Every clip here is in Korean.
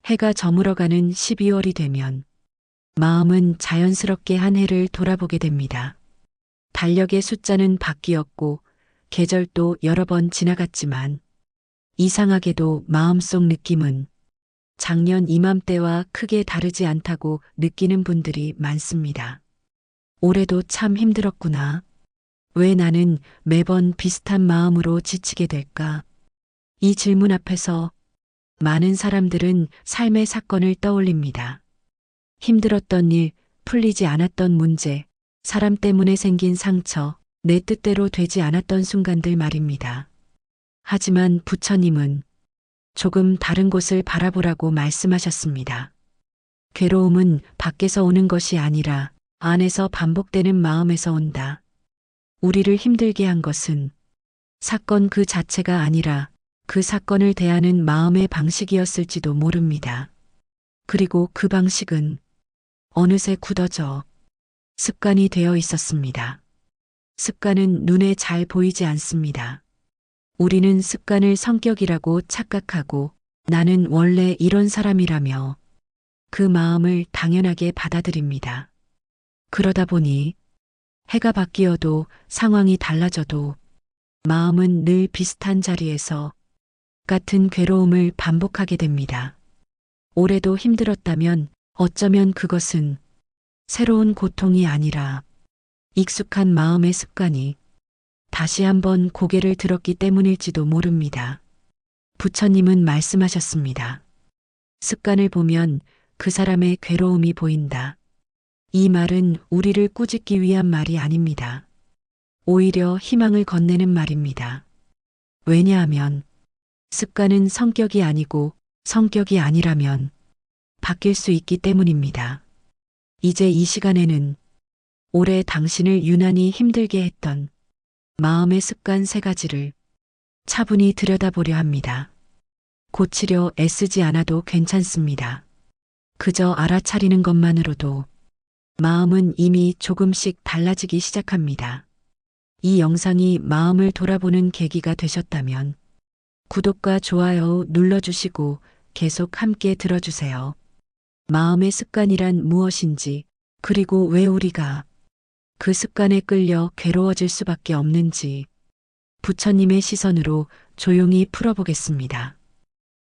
해가 저물어가는 12월이 되면 마음은 자연스럽게 한 해를 돌아보게 됩니다. 달력의 숫자는 바뀌었고 계절도 여러 번 지나갔지만 이상하게도 마음속 느낌은 작년 이맘때와 크게 다르지 않다고 느끼는 분들이 많습니다. 올해도 참 힘들었구나. 왜 나는 매번 비슷한 마음으로 지치게 될까? 이 질문 앞에서 많은 사람들은 삶의 사건을 떠올립니다. 힘들었던 일, 풀리지 않았던 문제, 사람 때문에 생긴 상처, 내 뜻대로 되지 않았던 순간들 말입니다. 하지만 부처님은 조금 다른 곳을 바라보라고 말씀하셨습니다. 괴로움은 밖에서 오는 것이 아니라 안에서 반복되는 마음에서 온다. 우리를 힘들게 한 것은 사건 그 자체가 아니라 그 사건을 대하는 마음의 방식이었을지도 모릅니다. 그리고 그 방식은 어느새 굳어져 습관이 되어 있었습니다. 습관은 눈에 잘 보이지 않습니다. 우리는 습관을 성격이라고 착각하고 나는 원래 이런 사람이라며 그 마음을 당연하게 받아들입니다. 그러다 보니 해가 바뀌어도 상황이 달라져도 마음은 늘 비슷한 자리에서 같은 괴로움을 반복하게 됩니다. 올해도 힘들었다면 어쩌면 그것은 새로운 고통이 아니라 익숙한 마음의 습관이 다시 한번 고개를 들었기 때문일지도 모릅니다. 부처님은 말씀하셨습니다. 습관을 보면 그 사람의 괴로움이 보인다. 이 말은 우리를 꾸짖기 위한 말이 아닙니다. 오히려 희망을 건네는 말입니다. 왜냐하면 습관은 성격이 아니고 성격이 아니라면 바뀔 수 있기 때문입니다. 이제 이 시간에는 올해 당신을 유난히 힘들게 했던 마음의 습관 3가지를 차분히 들여다보려 합니다. 고치려 애쓰지 않아도 괜찮습니다. 그저 알아차리는 것만으로도 마음은 이미 조금씩 달라지기 시작합니다. 이 영상이 마음을 돌아보는 계기가 되셨다면 구독과 좋아요 눌러주시고 계속 함께 들어주세요. 마음의 습관이란 무엇인지, 그리고 왜 우리가 그 습관에 끌려 괴로워질 수밖에 없는지 부처님의 시선으로 조용히 풀어보겠습니다.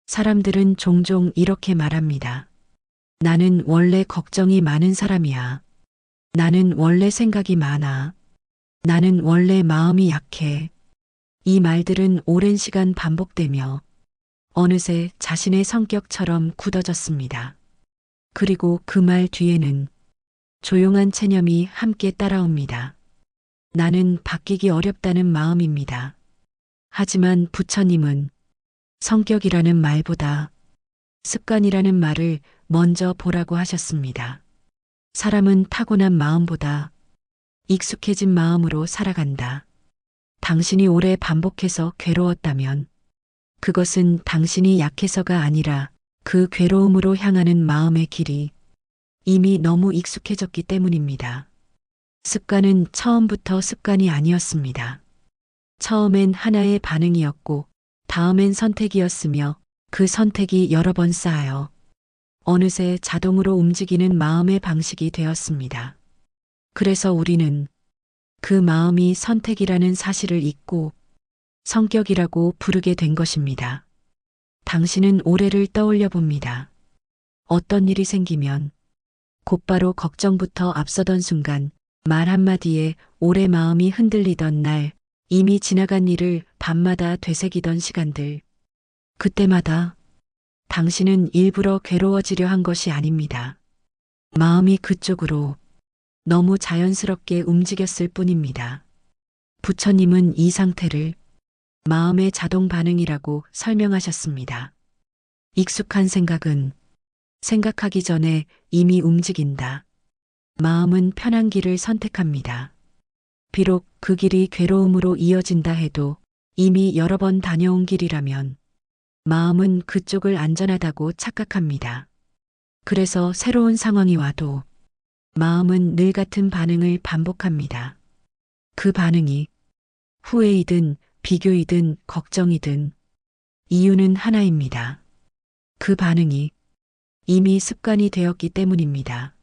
사람들은 종종 이렇게 말합니다. 나는 원래 걱정이 많은 사람이야. 나는 원래 생각이 많아. 나는 원래 마음이 약해. 이 말들은 오랜 시간 반복되며 어느새 자신의 성격처럼 굳어졌습니다. 그리고 그 말 뒤에는 조용한 체념이 함께 따라옵니다. 나는 바뀌기 어렵다는 마음입니다. 하지만 부처님은 성격이라는 말보다 습관이라는 말을 먼저 보라고 하셨습니다. 사람은 타고난 마음보다 익숙해진 마음으로 살아간다. 당신이 오래 반복해서 괴로웠다면 그것은 당신이 약해서가 아니라 그 괴로움으로 향하는 마음의 길이 이미 너무 익숙해졌기 때문입니다. 습관은 처음부터 습관이 아니었습니다. 처음엔 하나의 반응이었고 다음엔 선택이었으며 그 선택이 여러 번 쌓여 어느새 자동으로 움직이는 마음의 방식이 되었습니다. 그래서 우리는 그 마음이 선택이라는 사실을 잊고 성격이라고 부르게 된 것입니다. 당신은 올해를 떠올려 봅니다. 어떤 일이 생기면 곧바로 걱정부터 앞서던 순간, 말 한마디에 올해 마음이 흔들리던 날, 이미 지나간 일을 밤마다 되새기던 시간들. 그때마다 당신은 일부러 괴로워지려 한 것이 아닙니다. 마음이 그쪽으로 너무 자연스럽게 움직였을 뿐입니다. 부처님은 이 상태를 마음의 자동 반응이라고 설명하셨습니다. 익숙한 생각은 생각하기 전에 이미 움직인다. 마음은 편한 길을 선택합니다. 비록 그 길이 괴로움으로 이어진다 해도 이미 여러 번 다녀온 길이라면 마음은 그쪽을 안전하다고 착각합니다. 그래서 새로운 상황이 와도 마음은 늘 같은 반응을 반복합니다. 그 반응이 후회이든 비교이든 걱정이든 이유는 하나입니다. 그 반응이 이미 습관이 되었기 때문입니다.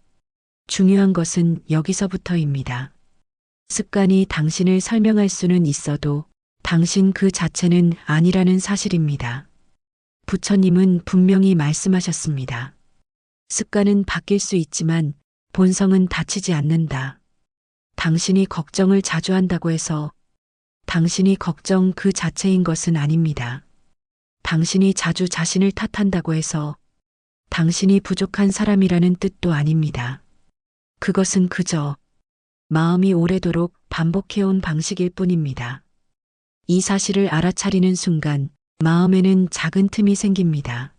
중요한 것은 여기서부터입니다. 습관이 당신을 설명할 수는 있어도 당신 그 자체는 아니라는 사실입니다. 부처님은 분명히 말씀하셨습니다. 습관은 바뀔 수 있지만 본성은 다치지 않는다. 당신이 걱정을 자주 한다고 해서 당신이 걱정 그 자체인 것은 아닙니다. 당신이 자주 자신을 탓한다고 해서 당신이 부족한 사람이라는 뜻도 아닙니다. 그것은 그저 마음이 오래도록 반복해온 방식일 뿐입니다. 이 사실을 알아차리는 순간 마음에는 작은 틈이 생깁니다.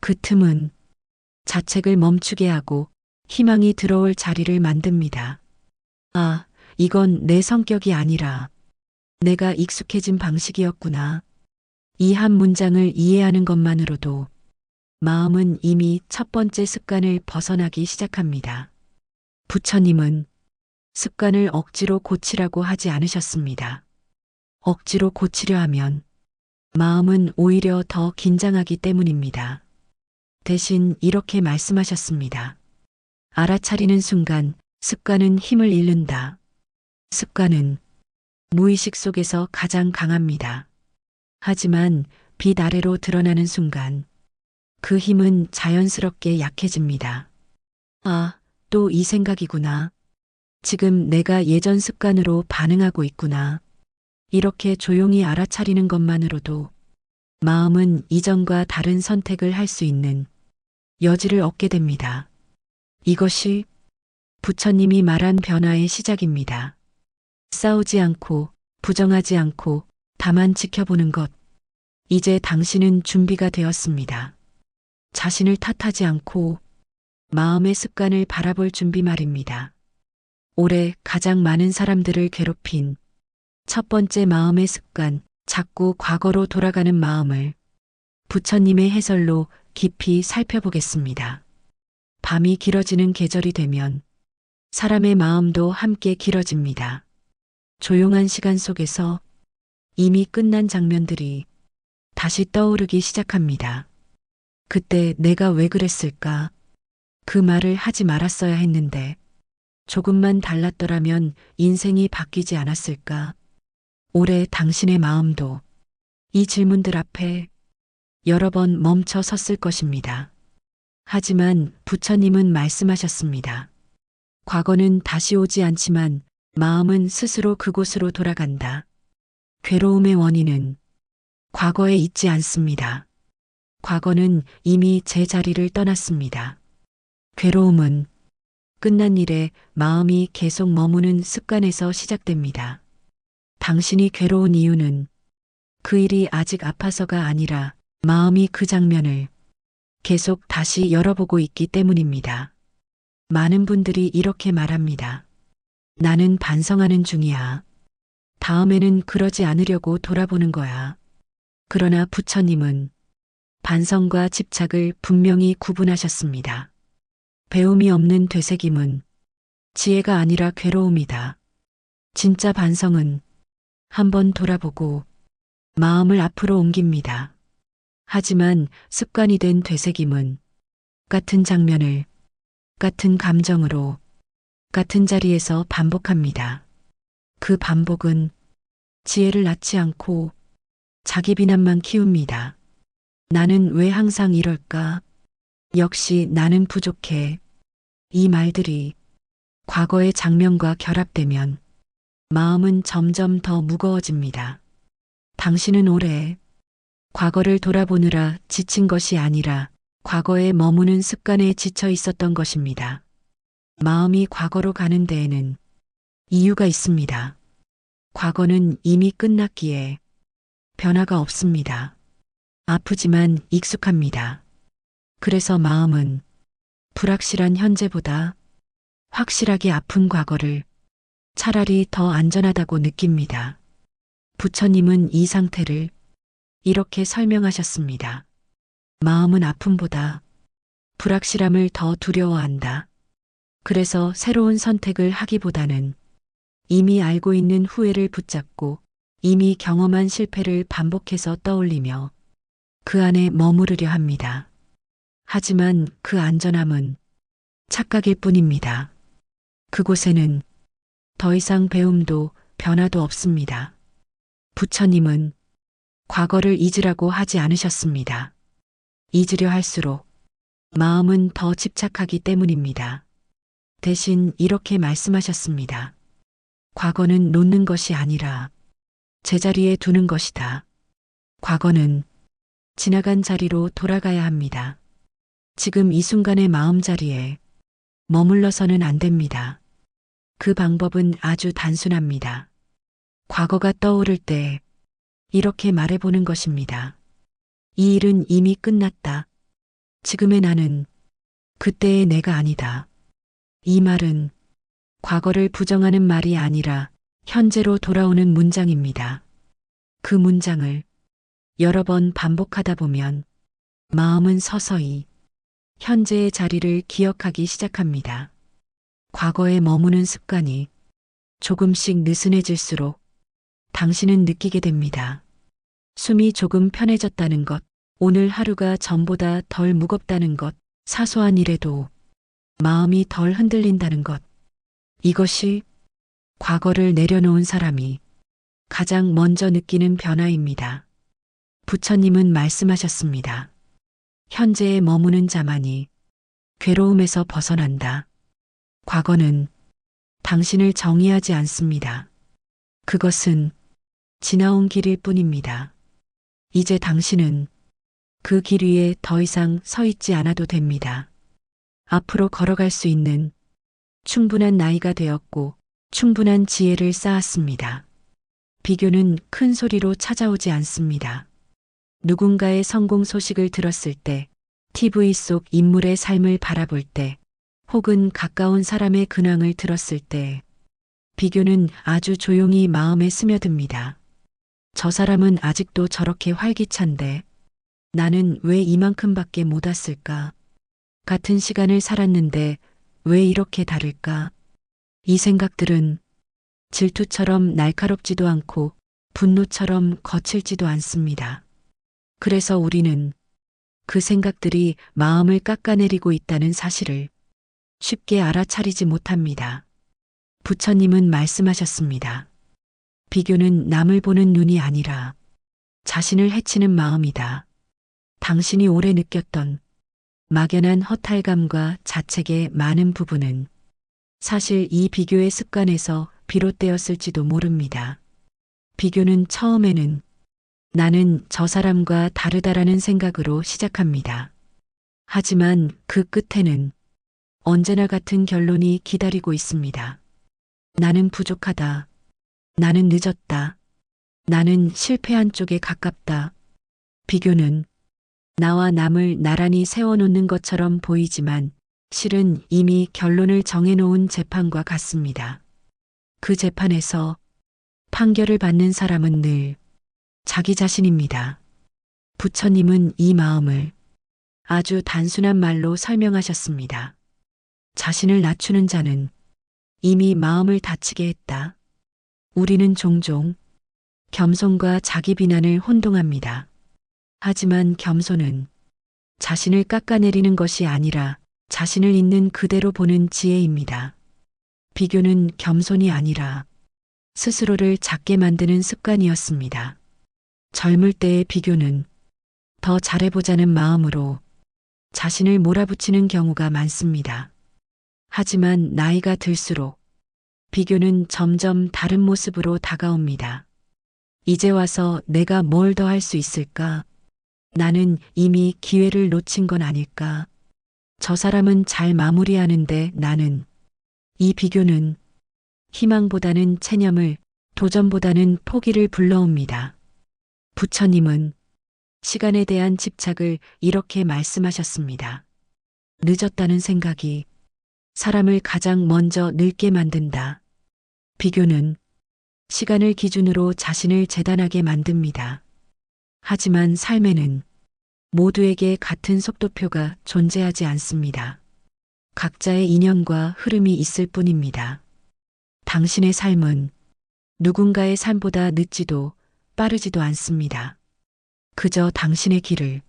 그 틈은 자책을 멈추게 하고 희망이 들어올 자리를 만듭니다. 아, 이건 내 성격이 아니라 내가 익숙해진 방식이었구나. 이 한 문장을 이해하는 것만으로도 마음은 이미 첫 번째 습관을 벗어나기 시작합니다. 부처님은 습관을 억지로 고치라고 하지 않으셨습니다. 억지로 고치려 하면 마음은 오히려 더 긴장하기 때문입니다. 대신 이렇게 말씀하셨습니다. 알아차리는 순간 습관은 힘을 잃는다. 습관은 무의식 속에서 가장 강합니다. 하지만 빛 아래로 드러나는 순간 그 힘은 자연스럽게 약해집니다. 아, 또 이 생각이구나. 지금 내가 예전 습관으로 반응하고 있구나. 이렇게 조용히 알아차리는 것만으로도 마음은 이전과 다른 선택을 할 수 있는 여지를 얻게 됩니다. 이것이 부처님이 말한 변화의 시작입니다. 싸우지 않고 부정하지 않고 다만 지켜보는 것. 이제 당신은 준비가 되었습니다. 자신을 탓하지 않고 마음의 습관을 바라볼 준비 말입니다. 올해 가장 많은 사람들을 괴롭힌 첫 번째 마음의 습관, 자꾸 과거로 돌아가는 마음을 부처님의 해설로 깊이 살펴보겠습니다. 밤이 길어지는 계절이 되면 사람의 마음도 함께 길어집니다. 조용한 시간 속에서 이미 끝난 장면들이 다시 떠오르기 시작합니다. 그때 내가 왜 그랬을까? 그 말을 하지 말았어야 했는데 조금만 달랐더라면 인생이 바뀌지 않았을까? 올해 당신의 마음도 이 질문들 앞에 여러 번 멈춰 섰을 것입니다. 하지만 부처님은 말씀하셨습니다. 과거는 다시 오지 않지만 마음은 스스로 그곳으로 돌아간다. 괴로움의 원인은 과거에 있지 않습니다. 과거는 이미 제 자리를 떠났습니다. 괴로움은 끝난 일에 마음이 계속 머무는 습관에서 시작됩니다. 당신이 괴로운 이유는 그 일이 아직 아파서가 아니라 마음이 그 장면을 계속 다시 열어보고 있기 때문입니다. 많은 분들이 이렇게 말합니다. 나는 반성하는 중이야. 다음에는 그러지 않으려고 돌아보는 거야. 그러나 부처님은 반성과 집착을 분명히 구분하셨습니다. 배움이 없는 되새김은 지혜가 아니라 괴로움이다. 진짜 반성은 한번 돌아보고 마음을 앞으로 옮깁니다. 하지만 습관이 된 되새김은 같은 장면을 같은 감정으로 같은 자리에서 반복합니다. 그 반복은 지혜를 낳지 않고 자기 비난만 키웁니다. 나는 왜 항상 이럴까? 역시 나는 부족해. 이 말들이 과거의 장면과 결합되면 마음은 점점 더 무거워집니다. 당신은 올해 과거를 돌아보느라 지친 것이 아니라 과거에 머무는 습관에 지쳐 있었던 것입니다. 마음이 과거로 가는 데에는 이유가 있습니다. 과거는 이미 끝났기에 변화가 없습니다. 아프지만 익숙합니다. 그래서 마음은 불확실한 현재보다 확실하게 아픈 과거를 차라리 더 안전하다고 느낍니다. 부처님은 이 상태를 이렇게 설명하셨습니다. 마음은 아픔보다 불확실함을 더 두려워한다. 그래서 새로운 선택을 하기보다는 이미 알고 있는 후회를 붙잡고 이미 경험한 실패를 반복해서 떠올리며 그 안에 머무르려 합니다. 하지만 그 안전함은 착각일 뿐입니다. 그곳에는 더 이상 배움도 변화도 없습니다. 부처님은 과거를 잊으라고 하지 않으셨습니다. 잊으려 할수록 마음은 더 집착하기 때문입니다. 대신 이렇게 말씀하셨습니다. 과거는 놓는 것이 아니라 제자리에 두는 것이다. 과거는 지나간 자리로 돌아가야 합니다. 지금 이 순간의 마음자리에 머물러서는 안 됩니다. 그 방법은 아주 단순합니다. 과거가 떠오를 때 이렇게 말해보는 것입니다. 이 일은 이미 끝났다. 지금의 나는 그때의 내가 아니다. 이 말은 과거를 부정하는 말이 아니라 현재로 돌아오는 문장입니다. 그 문장을 여러 번 반복하다 보면 마음은 서서히 현재의 자리를 기억하기 시작합니다. 과거에 머무는 습관이 조금씩 느슨해질수록 당신은 느끼게 됩니다. 숨이 조금 편해졌다는 것, 오늘 하루가 전보다 덜 무겁다는 것, 사소한 일에도 마음이 덜 흔들린다는 것. 이것이 과거를 내려놓은 사람이 가장 먼저 느끼는 변화입니다. 부처님은 말씀하셨습니다. 현재에 머무는 자만이 괴로움에서 벗어난다. 과거는 당신을 정의하지 않습니다. 그것은 지나온 길일 뿐입니다. 이제 당신은 그 길 위에 더 이상 서 있지 않아도 됩니다. 앞으로 걸어갈 수 있는 충분한 나이가 되었고 충분한 지혜를 쌓았습니다. 비교는 큰 소리로 찾아오지 않습니다. 누군가의 성공 소식을 들었을 때, TV 속 인물의 삶을 바라볼 때, 혹은 가까운 사람의 근황을 들었을 때, 비교는 아주 조용히 마음에 스며듭니다. 저 사람은 아직도 저렇게 활기찬데 나는 왜 이만큼밖에 못 왔을까? 같은 시간을 살았는데 왜 이렇게 다를까? 이 생각들은 질투처럼 날카롭지도 않고 분노처럼 거칠지도 않습니다. 그래서 우리는 그 생각들이 마음을 깎아내리고 있다는 사실을 쉽게 알아차리지 못합니다. 부처님은 말씀하셨습니다. 비교는 남을 보는 눈이 아니라 자신을 해치는 마음이다. 당신이 오래 느꼈던 막연한 허탈감과 자책의 많은 부분은 사실 이 비교의 습관에서 비롯되었을지도 모릅니다. 비교는 처음에는 나는 저 사람과 다르다라는 생각으로 시작합니다. 하지만 그 끝에는 언제나 같은 결론이 기다리고 있습니다. 나는 부족하다. 나는 늦었다. 나는 실패한 쪽에 가깝다. 비교는 나와 남을 나란히 세워놓는 것처럼 보이지만 실은 이미 결론을 정해놓은 재판과 같습니다. 그 재판에서 판결을 받는 사람은 늘 자기 자신입니다. 부처님은 이 마음을 아주 단순한 말로 설명하셨습니다. 자신을 낮추는 자는 이미 마음을 다치게 했다. 우리는 종종 겸손과 자기 비난을 혼동합니다. 하지만 겸손은 자신을 깎아내리는 것이 아니라 자신을 있는 그대로 보는 지혜입니다. 비교는 겸손이 아니라 스스로를 작게 만드는 습관이었습니다. 젊을 때의 비교는 더 잘해보자는 마음으로 자신을 몰아붙이는 경우가 많습니다. 하지만 나이가 들수록 비교는 점점 다른 모습으로 다가옵니다. 이제 와서 내가 뭘 더 할 수 있을까? 나는 이미 기회를 놓친 건 아닐까? 저 사람은 잘 마무리하는데 나는. 이 비교는 희망보다는 체념을, 도전보다는 포기를 불러옵니다. 부처님은 시간에 대한 집착을 이렇게 말씀하셨습니다. 늦었다는 생각이 사람을 가장 먼저 늙게 만든다. 비교는 시간을 기준으로 자신을 재단하게 만듭니다. 하지만 삶에는 모두에게 같은 속도표가 존재하지 않습니다. 각자의 인연과 흐름이 있을 뿐입니다. 당신의 삶은 누군가의 삶보다 늦지도 빠르지도 않습니다. 그저 당신의 길을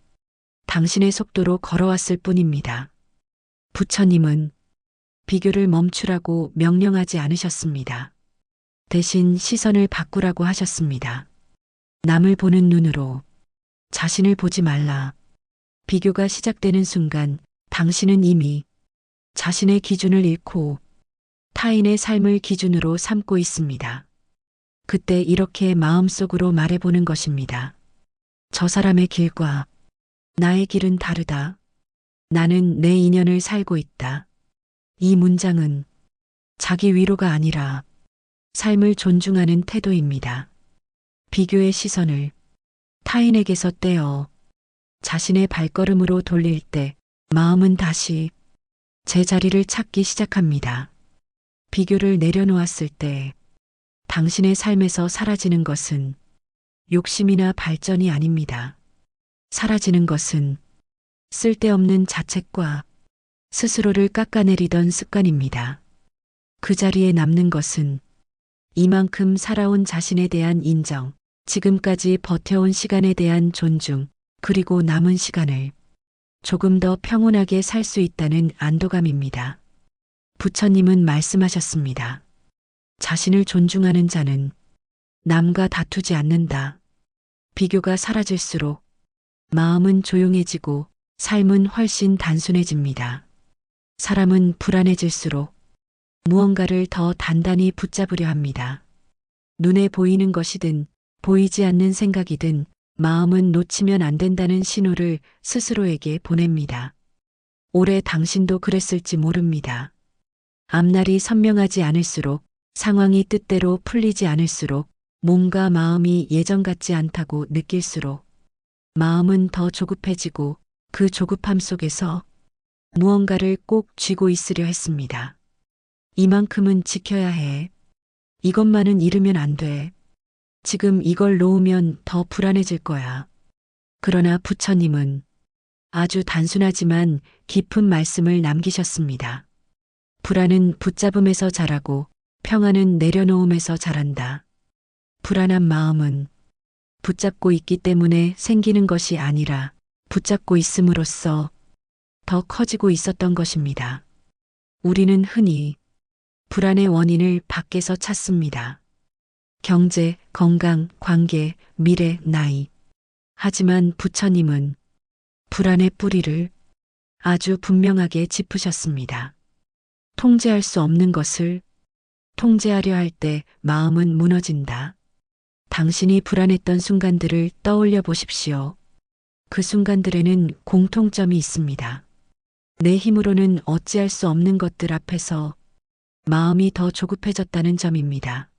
당신의 속도로 걸어왔을 뿐입니다. 부처님은 비교를 멈추라고 명령하지 않으셨습니다. 대신 시선을 바꾸라고 하셨습니다. 남을 보는 눈으로 자신을 보지 말라. 비교가 시작되는 순간 당신은 이미 자신의 기준을 잃고 타인의 삶을 기준으로 삼고 있습니다. 그때 이렇게 마음속으로 말해보는 것입니다. 저 사람의 길과 나의 길은 다르다. 나는 내 인연을 살고 있다. 이 문장은 자기 위로가 아니라 삶을 존중하는 태도입니다. 비교의 시선을 타인에게서 떼어 자신의 발걸음으로 돌릴 때 마음은 다시 제자리를 찾기 시작합니다. 비교를 내려놓았을 때 당신의 삶에서 사라지는 것은 욕심이나 발전이 아닙니다. 사라지는 것은 쓸데없는 자책과 스스로를 깎아내리던 습관입니다. 그 자리에 남는 것은 이만큼 살아온 자신에 대한 인정, 지금까지 버텨온 시간에 대한 존중, 그리고 남은 시간을 조금 더 평온하게 살 수 있다는 안도감입니다. 부처님은 말씀하셨습니다. 자신을 존중하는 자는 남과 다투지 않는다. 비교가 사라질수록 마음은 조용해지고 삶은 훨씬 단순해집니다. 사람은 불안해질수록 무언가를 더 단단히 붙잡으려 합니다. 눈에 보이는 것이든 보이지 않는 생각이든 마음은 놓치면 안 된다는 신호를 스스로에게 보냅니다. 올해 당신도 그랬을지 모릅니다. 앞날이 선명하지 않을수록, 상황이 뜻대로 풀리지 않을수록, 몸과 마음이 예전 같지 않다고 느낄수록 마음은 더 조급해지고 그 조급함 속에서 무언가를 꼭 쥐고 있으려 했습니다. 이만큼은 지켜야 해. 이것만은 잃으면 안 돼. 지금 이걸 놓으면 더 불안해질 거야. 그러나 부처님은 아주 단순하지만 깊은 말씀을 남기셨습니다. 불안은 붙잡음에서 자라고 평안은 내려놓음에서 자란다. 불안한 마음은 붙잡고 있기 때문에 생기는 것이 아니라 붙잡고 있음으로써 더 커지고 있었던 것입니다. 우리는 흔히 불안의 원인을 밖에서 찾습니다. 경제, 건강, 관계, 미래, 나이. 하지만 부처님은 불안의 뿌리를 아주 분명하게 짚으셨습니다. 통제할 수 없는 것을 통제하려 할 때 마음은 무너진다. 당신이 불안했던 순간들을 떠올려 보십시오. 그 순간들에는 공통점이 있습니다. 내 힘으로는 어찌할 수 없는 것들 앞에서 마음이 더 조급해졌다는 점입니다.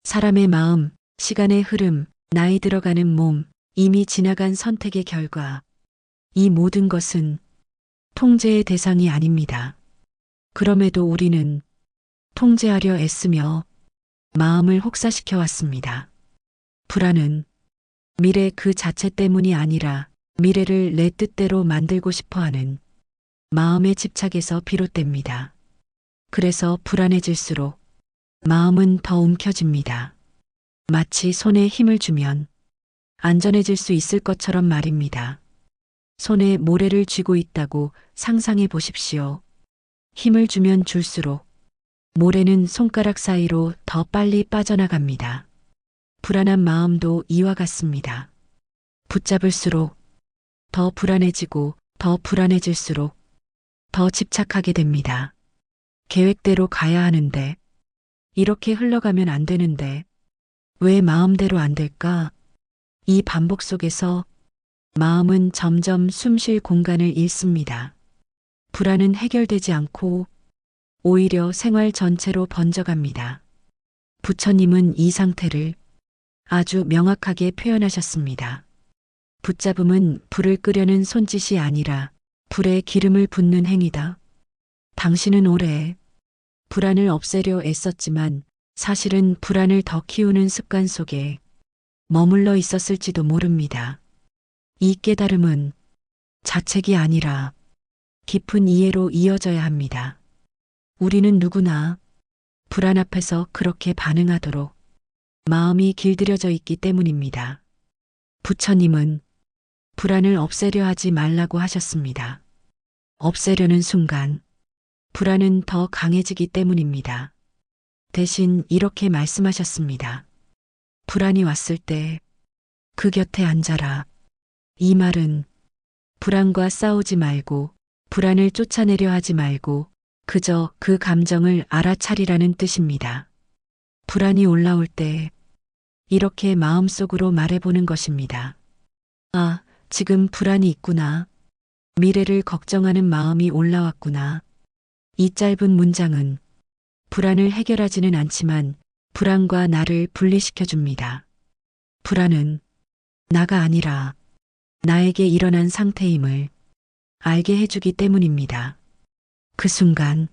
사람의 마음, 시간의 흐름, 나이 들어가는 몸, 이미 지나간 선택의 결과, 이 모든 것은 통제의 대상이 아닙니다. 그럼에도 우리는 통제하려 애쓰며 마음을 혹사시켜 왔습니다. 불안은 미래 그 자체 때문이 아니라 미래를 내 뜻대로 만들고 싶어 하는 마음의 집착에서 비롯됩니다. 그래서 불안해질수록 마음은 더 움켜집니다. 마치 손에 힘을 주면 안전해질 수 있을 것처럼 말입니다. 손에 모래를 쥐고 있다고 상상해 보십시오. 힘을 주면 줄수록 모래는 손가락 사이로 더 빨리 빠져나갑니다. 불안한 마음도 이와 같습니다. 붙잡을수록 더 불안해지고 더 불안해질수록 더 집착하게 됩니다. 계획대로 가야 하는데, 이렇게 흘러가면 안 되는데, 왜 마음대로 안 될까? 이 반복 속에서 마음은 점점 숨쉴 공간을 잃습니다. 불안은 해결되지 않고 오히려 생활 전체로 번져갑니다. 부처님은 이 상태를 아주 명확하게 표현하셨습니다. 붙잡음은 불을 끄려는 손짓이 아니라 불에 기름을 붓는 행위다. 당신은 오래 불안을 없애려 애썼지만 사실은 불안을 더 키우는 습관 속에 머물러 있었을지도 모릅니다. 이 깨달음은 자책이 아니라 깊은 이해로 이어져야 합니다. 우리는 누구나 불안 앞에서 그렇게 반응하도록 마음이 길들여져 있기 때문입니다. 부처님은 불안을 없애려 하지 말라고 하셨습니다. 없애려는 순간 불안은 더 강해지기 때문입니다. 대신 이렇게 말씀하셨습니다. 불안이 왔을 때 그 곁에 앉아라. 이 말은 불안과 싸우지 말고 불안을 쫓아내려 하지 말고 그저 그 감정을 알아차리라는 뜻입니다. 불안이 올라올 때 이렇게 마음속으로 말해보는 것입니다. 아, 지금 불안이 있구나. 미래를 걱정하는 마음이 올라왔구나. 이 짧은 문장은 불안을 해결하지는 않지만 불안과 나를 분리시켜 줍니다. 불안은 나가 아니라 나에게 일어난 상태임을 알게 해주기 때문입니다. 그 순간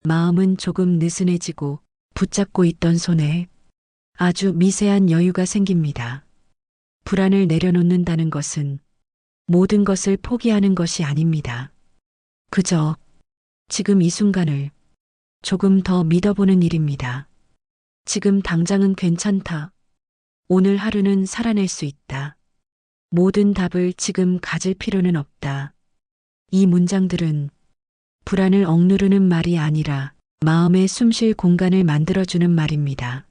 마음은 조금 느슨해지고 붙잡고 있던 손에 아주 미세한 여유가 생깁니다. 불안을 내려놓는다는 것은 모든 것을 포기하는 것이 아닙니다. 그저 지금 이 순간을 조금 더 믿어보는 일입니다. 지금 당장은 괜찮다. 오늘 하루는 살아낼 수 있다. 모든 답을 지금 가질 필요는 없다. 이 문장들은 불안을 억누르는 말이 아니라 마음에 숨쉴 공간을 만들어주는 말입니다.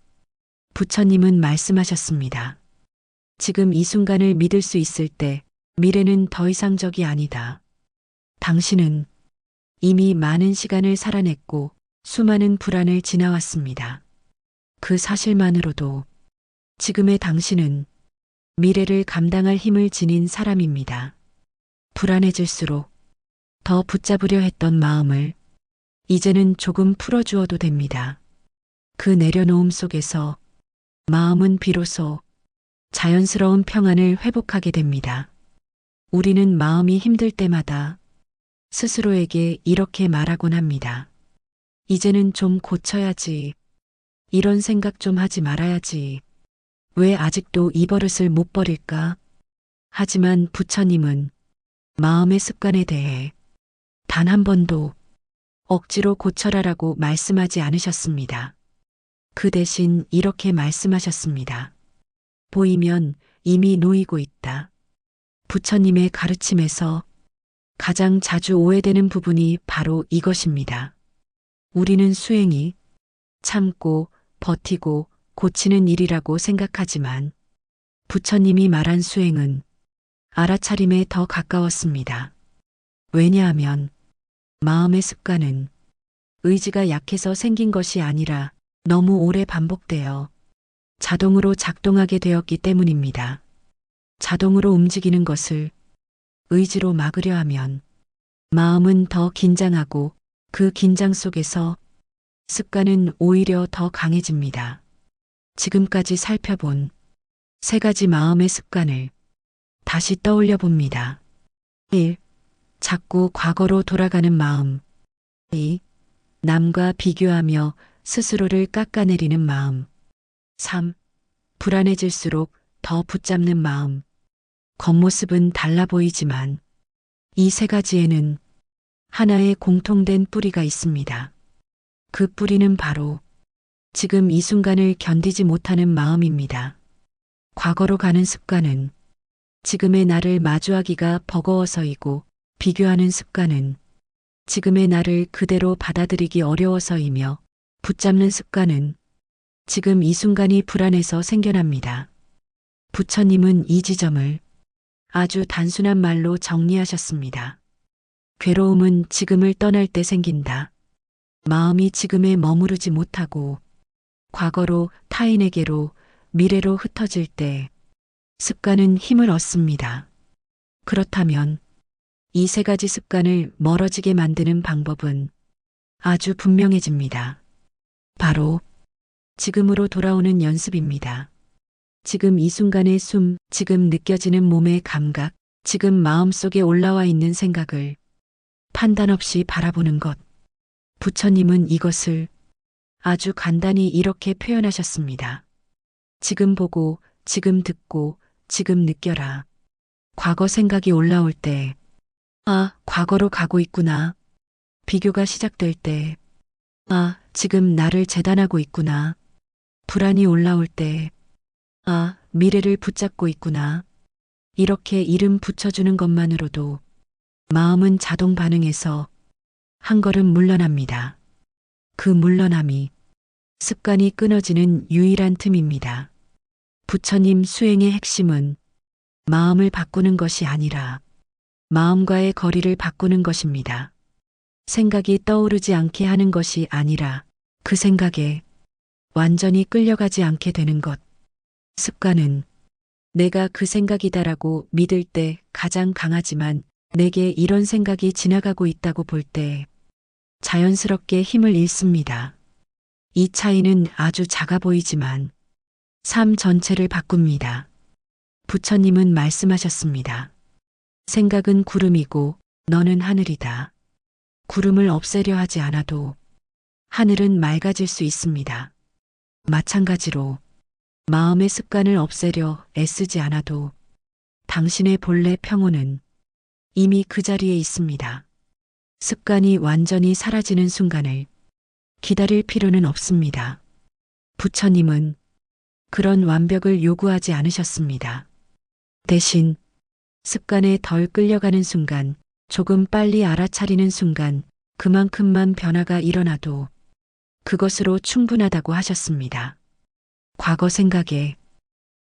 부처님은 말씀하셨습니다. 지금 이 순간을 믿을 수 있을 때 미래는 더 이상 적이 아니다. 당신은 이미 많은 시간을 살아냈고 수많은 불안을 지나왔습니다. 그 사실만으로도 지금의 당신은 미래를 감당할 힘을 지닌 사람입니다. 불안해질수록 더 붙잡으려 했던 마음을 이제는 조금 풀어주어도 됩니다. 그 내려놓음 속에서 마음은 비로소 자연스러운 평안을 회복하게 됩니다. 우리는 마음이 힘들 때마다 스스로에게 이렇게 말하곤 합니다. 이제는 좀 고쳐야지. 이런 생각 좀 하지 말아야지. 왜 아직도 이 버릇을 못 버릴까? 하지만 부처님은 마음의 습관에 대해 단 한 번도 억지로 고쳐라라고 말씀하지 않으셨습니다. 그 대신 이렇게 말씀하셨습니다. 보이면 이미 놓이고 있다. 부처님의 가르침에서 가장 자주 오해되는 부분이 바로 이것입니다. 우리는 수행이 참고 버티고 고치는 일이라고 생각하지만 부처님이 말한 수행은 알아차림에 더 가까웠습니다. 왜냐하면 마음의 습관은 의지가 약해서 생긴 것이 아니라 너무 오래 반복되어 자동으로 작동하게 되었기 때문입니다. 자동으로 움직이는 것을 의지로 막으려 하면 마음은 더 긴장하고 그 긴장 속에서 습관은 오히려 더 강해집니다. 지금까지 살펴본 세 가지 마음의 습관을 다시 떠올려 봅니다. 1. 자꾸 과거로 돌아가는 마음. 2. 남과 비교하며 스스로를 깎아내리는 마음. 3. 불안해질수록 더 붙잡는 마음. 겉모습은 달라 보이지만 이 세 가지에는 하나의 공통된 뿌리가 있습니다. 그 뿌리는 바로 지금 이 순간을 견디지 못하는 마음입니다. 과거로 가는 습관은 지금의 나를 마주하기가 버거워서이고 비교하는 습관은 지금의 나를 그대로 받아들이기 어려워서이며 붙잡는 습관은 지금 이 순간이 불안해서 생겨납니다. 부처님은 이 지점을 아주 단순한 말로 정리하셨습니다. 괴로움은 지금을 떠날 때 생긴다. 마음이 지금에 머무르지 못하고 과거로 타인에게로 미래로 흩어질 때 습관은 힘을 얻습니다. 그렇다면 이 세 가지 습관을 멀어지게 만드는 방법은 아주 분명해집니다. 바로 지금으로 돌아오는 연습입니다. 지금 이 순간의 숨, 지금 느껴지는 몸의 감각, 지금 마음속에 올라와 있는 생각을 판단 없이 바라보는 것. 부처님은 이것을 아주 간단히 이렇게 표현하셨습니다. 지금 보고, 지금 듣고, 지금 느껴라. 과거 생각이 올라올 때, 아, 과거로 가고 있구나. 비교가 시작될 때, 아, 지금 나를 재단하고 있구나. 불안이 올라올 때, 아, 미래를 붙잡고 있구나. 이렇게 이름 붙여주는 것만으로도 마음은 자동 반응해서 한 걸음 물러납니다. 그 물러남이 습관이 끊어지는 유일한 틈입니다. 부처님 수행의 핵심은 마음을 바꾸는 것이 아니라 마음과의 거리를 바꾸는 것입니다. 생각이 떠오르지 않게 하는 것이 아니라 그 생각에 완전히 끌려가지 않게 되는 것. 습관은 내가 그 생각이다라고 믿을 때 가장 강하지만 내게 이런 생각이 지나가고 있다고 볼 때 자연스럽게 힘을 잃습니다. 이 차이는 아주 작아 보이지만 삶 전체를 바꿉니다. 부처님은 말씀하셨습니다. 생각은 구름이고 너는 하늘이다. 구름을 없애려 하지 않아도 하늘은 맑아질 수 있습니다. 마찬가지로 마음의 습관을 없애려 애쓰지 않아도 당신의 본래 평온은 이미 그 자리에 있습니다. 습관이 완전히 사라지는 순간을 기다릴 필요는 없습니다. 부처님은 그런 완벽을 요구하지 않으셨습니다. 대신 습관에 덜 끌려가는 순간, 조금 빨리 알아차리는 순간, 그만큼만 변화가 일어나도 그것으로 충분하다고 하셨습니다. 과거 생각에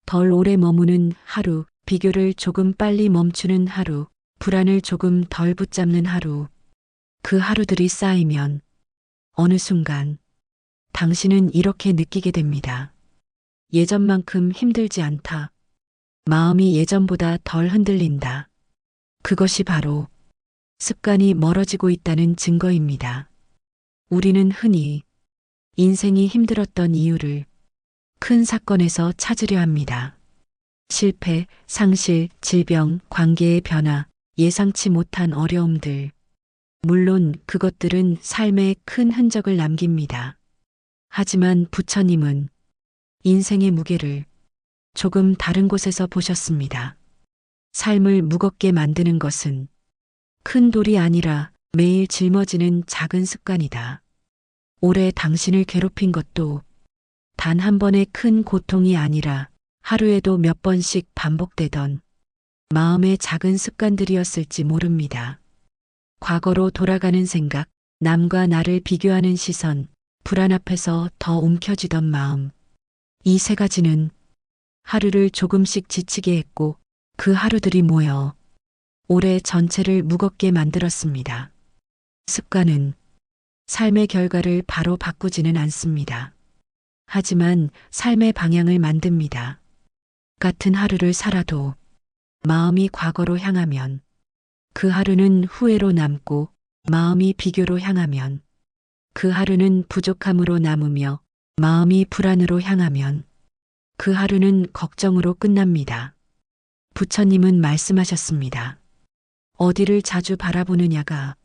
덜 오래 머무는 하루, 비교를 조금 빨리 멈추는 하루, 불안을 조금 덜 붙잡는 하루, 그 하루들이 쌓이면 어느 순간 당신은 이렇게 느끼게 됩니다. 예전만큼 힘들지 않다. 마음이 예전보다 덜 흔들린다. 그것이 바로 습관이 멀어지고 있다는 증거입니다. 우리는 흔히 인생이 힘들었던 이유를 큰 사건에서 찾으려 합니다. 실패, 상실, 질병, 관계의 변화, 예상치 못한 어려움들. 물론 그것들은 삶에 큰 흔적을 남깁니다. 하지만 부처님은 인생의 무게를 조금 다른 곳에서 보셨습니다. 삶을 무겁게 만드는 것은 큰 돌이 아니라 매일 짊어지는 작은 습관이다. 오래 당신을 괴롭힌 것도 단 한 번의 큰 고통이 아니라 하루에도 몇 번씩 반복되던 마음의 작은 습관들이었을지 모릅니다. 과거로 돌아가는 생각, 남과 나를 비교하는 시선, 불안 앞에서 더 움켜쥐던 마음. 이 세 가지는 하루를 조금씩 지치게 했고 그 하루들이 모여 올해 전체를 무겁게 만들었습니다. 습관은 삶의 결과를 바로 바꾸지는 않습니다. 하지만 삶의 방향을 만듭니다. 같은 하루를 살아도 마음이 과거로 향하면 그 하루는 후회로 남고 마음이 비교로 향하면 그 하루는 부족함으로 남으며 마음이 불안으로 향하면 그 하루는 걱정으로 끝납니다. 부처님은 말씀하셨습니다. 어디를 자주 바라보느냐가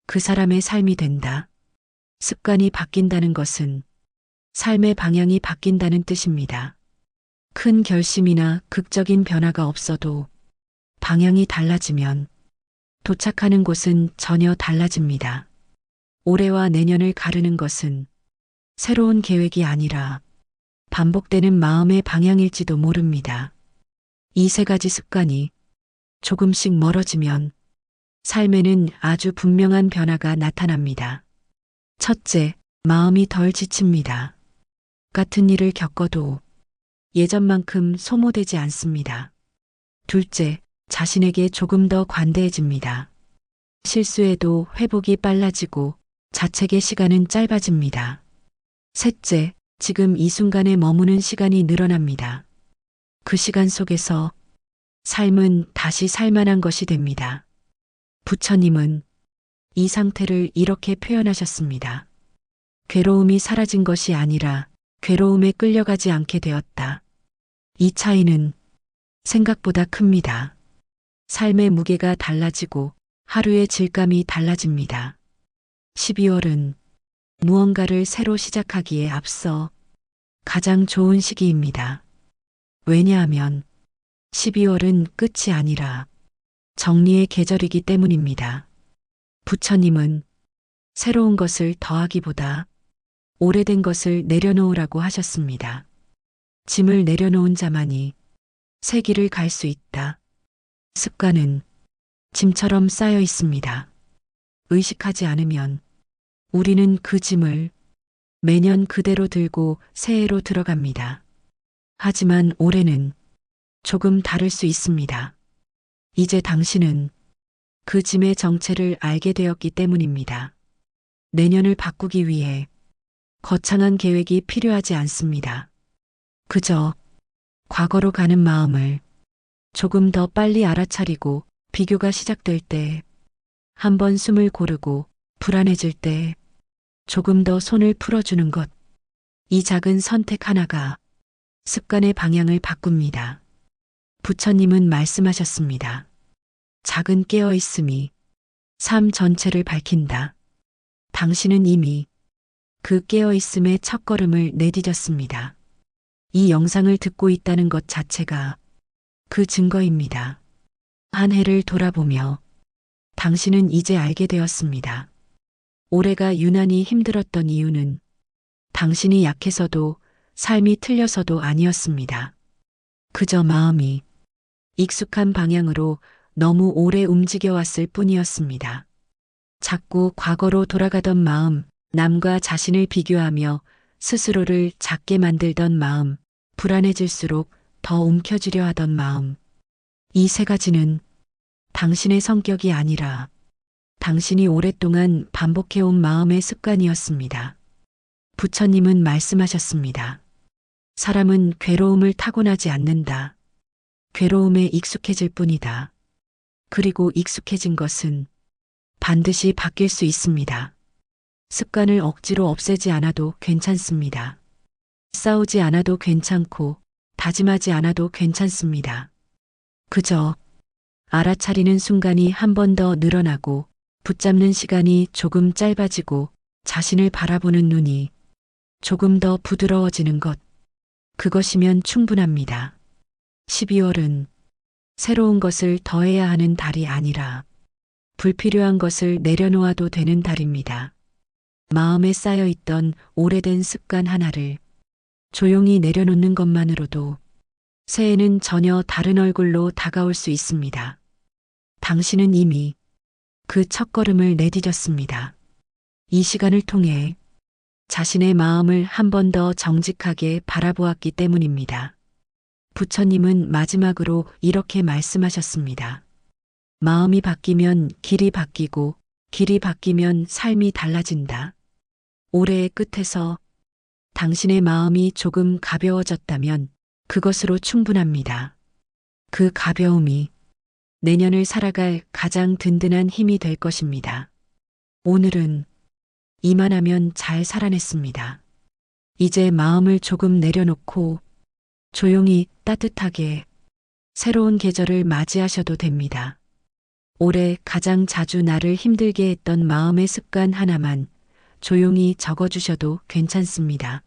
그 사람의 삶이 된다. 습관이 바뀐다는 것은 삶의 방향이 바뀐다는 뜻입니다. 큰 결심이나 극적인 변화가 없어도 방향이 달라지면 도착하는 곳은 전혀 달라집니다. 올해와 내년을 가르는 것은 새로운 계획이 아니라 반복되는 마음의 방향일지도 모릅니다. 이 세 가지 습관이 조금씩 멀어지면 삶에는 아주 분명한 변화가 나타납니다. 첫째, 마음이 덜 지칩니다. 같은 일을 겪어도 예전만큼 소모되지 않습니다. 둘째, 자신에게 조금 더 관대해집니다. 실수에도 회복이 빨라지고 자책의 시간은 짧아집니다. 셋째, 지금 이 순간에 머무는 시간이 늘어납니다. 그 시간 속에서 삶은 다시 살만한 것이 됩니다. 부처님은 이 상태를 이렇게 표현하셨습니다. 괴로움이 사라진 것이 아니라 괴로움에 끌려가지 않게 되었다. 이 차이는 생각보다 큽니다. 삶의 무게가 달라지고 하루의 질감이 달라집니다. 12월은 무언가를 새로 시작하기에 앞서 가장 좋은 시기입니다. 왜냐하면 12월은 끝이 아니라 정리의 계절이기 때문입니다. 부처님은 새로운 것을 더하기보다 오래된 것을 내려놓으라고 하셨습니다. 짐을 내려놓은 자만이 새 길을 갈 수 있다. 습관은 짐처럼 쌓여 있습니다. 의식하지 않으면 우리는 그 짐을 매년 그대로 들고 새해로 들어갑니다. 하지만 올해는 조금 다를 수 있습니다. 이제 당신은 그 짐의 정체를 알게 되었기 때문입니다. 내년을 바꾸기 위해 거창한 계획이 필요하지 않습니다. 그저 과거로 가는 마음을 조금 더 빨리 알아차리고 비교가 시작될 때 한 번 숨을 고르고 불안해질 때 조금 더 손을 풀어주는 것. 이 작은 선택 하나가 습관의 방향을 바꿉니다. 부처님은 말씀하셨습니다. 작은 깨어있음이 삶 전체를 밝힌다. 당신은 이미 그 깨어있음의 첫걸음을 내디뎠습니다. 이 영상을 듣고 있다는 것 자체가 그 증거입니다. 한 해를 돌아보며 당신은 이제 알게 되었습니다. 올해가 유난히 힘들었던 이유는 당신이 약해서도 삶이 틀려서도 아니었습니다. 그저 마음이 익숙한 방향으로 너무 오래 움직여왔을 뿐이었습니다. 자꾸 과거로 돌아가던 마음, 남과 자신을 비교하며 스스로를 작게 만들던 마음, 불안해질수록 더 움켜쥐려 하던 마음. 이 세 가지는 당신의 성격이 아니라 당신이 오랫동안 반복해온 마음의 습관이었습니다. 부처님은 말씀하셨습니다. 사람은 괴로움을 타고나지 않는다. 괴로움에 익숙해질 뿐이다. 그리고 익숙해진 것은 반드시 바뀔 수 있습니다. 습관을 억지로 없애지 않아도 괜찮습니다. 싸우지 않아도 괜찮고 다짐하지 않아도 괜찮습니다. 그저 알아차리는 순간이 한 번 더 늘어나고 붙잡는 시간이 조금 짧아지고 자신을 바라보는 눈이 조금 더 부드러워지는 것. 그것이면 충분합니다. 12월은 새로운 것을 더해야 하는 달이 아니라 불필요한 것을 내려놓아도 되는 달입니다. 마음에 쌓여있던 오래된 습관 하나를 조용히 내려놓는 것만으로도 새해는 전혀 다른 얼굴로 다가올 수 있습니다. 당신은 이미 그 첫걸음을 내디뎠습니다. 이 시간을 통해 자신의 마음을 한 번 더 정직하게 바라보았기 때문입니다. 부처님은 마지막으로 이렇게 말씀하셨습니다. 마음이 바뀌면 길이 바뀌고 길이 바뀌면 삶이 달라진다. 올해의 끝에서 당신의 마음이 조금 가벼워졌다면 그것으로 충분합니다. 그 가벼움이 내년을 살아갈 가장 든든한 힘이 될 것입니다. 오늘은 이만하면 잘 살아냈습니다. 이제 마음을 조금 내려놓고 조용히 따뜻하게 새로운 계절을 맞이하셔도 됩니다. 올해 가장 자주 나를 힘들게 했던 마음의 습관 하나만 조용히 적어주셔도 괜찮습니다.